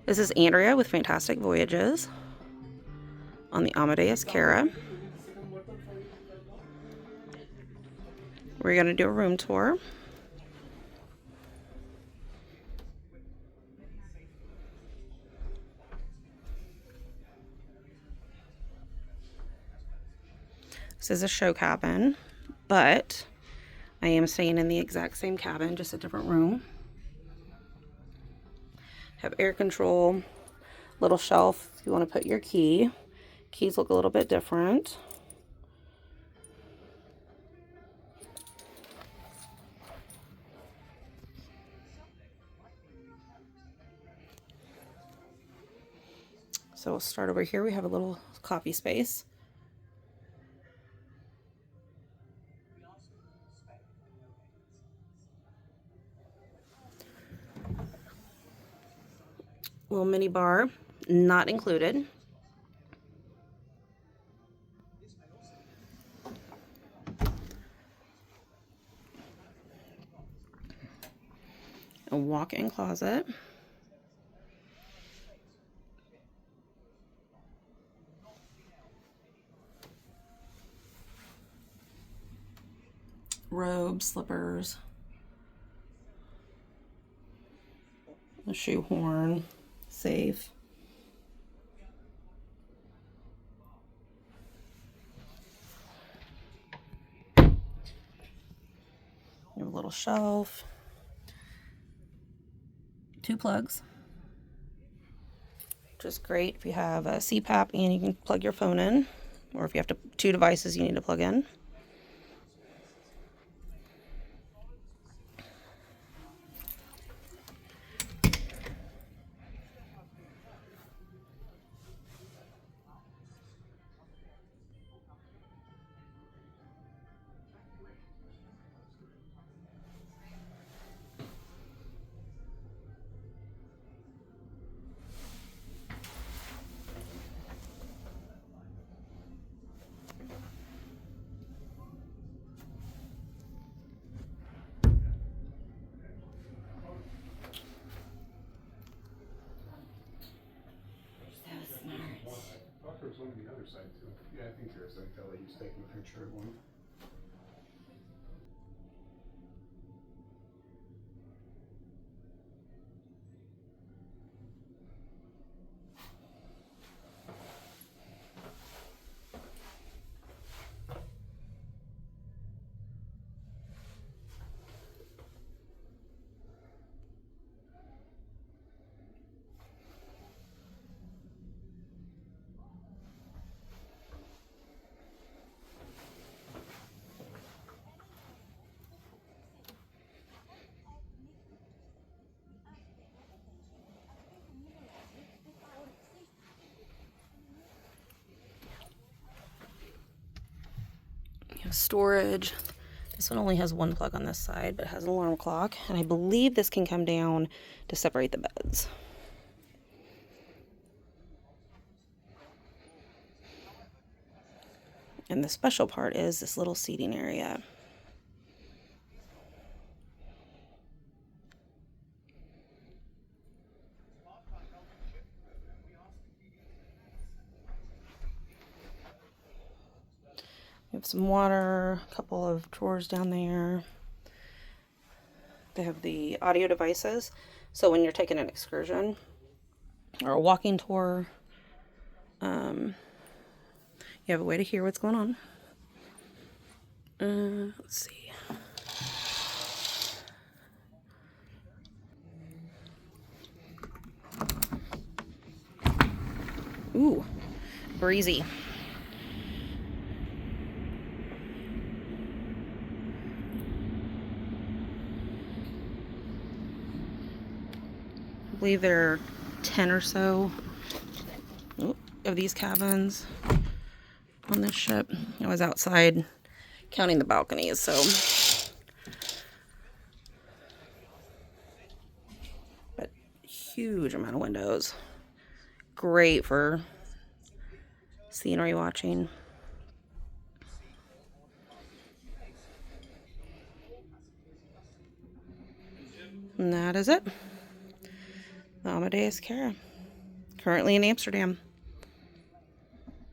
This is Andrea with Fantastic Voyages on the Amadeus Cara. We're going to do a room tour. This is a show cabin, but I am staying in the exact same cabin, just a different room. Have air control, little shelf if you want to put your key. Keys look a little bit different. So we'll start over here. We have a little coffee space. Little mini bar, not included. A walk-in closet. Robes, slippers. A shoehorn, safe. You have a little shelf. 2 plugs. Which is great if you have a CPAP and you can plug your phone in, or if you have 2 devices you need to plug in. There's one on the other side too. Yeah, I think there is. I tell that he's taking a picture of one. You have storage. This one only has 1 plug on this side, but it has an alarm clock. And I believe this can come down to separate the beds. And the special part is this little seating area. We have some water, a couple of drawers down there. They have the audio devices, so when you're taking an excursion or a walking tour, you have a way to hear what's going on. Let's see. Ooh, breezy. I believe there are 10 or so of these cabins on this ship. I was outside counting the balconies, so. But huge amount of windows. Great for scenery watching. And that is it. The Amadeus Cara. currently in Amsterdam.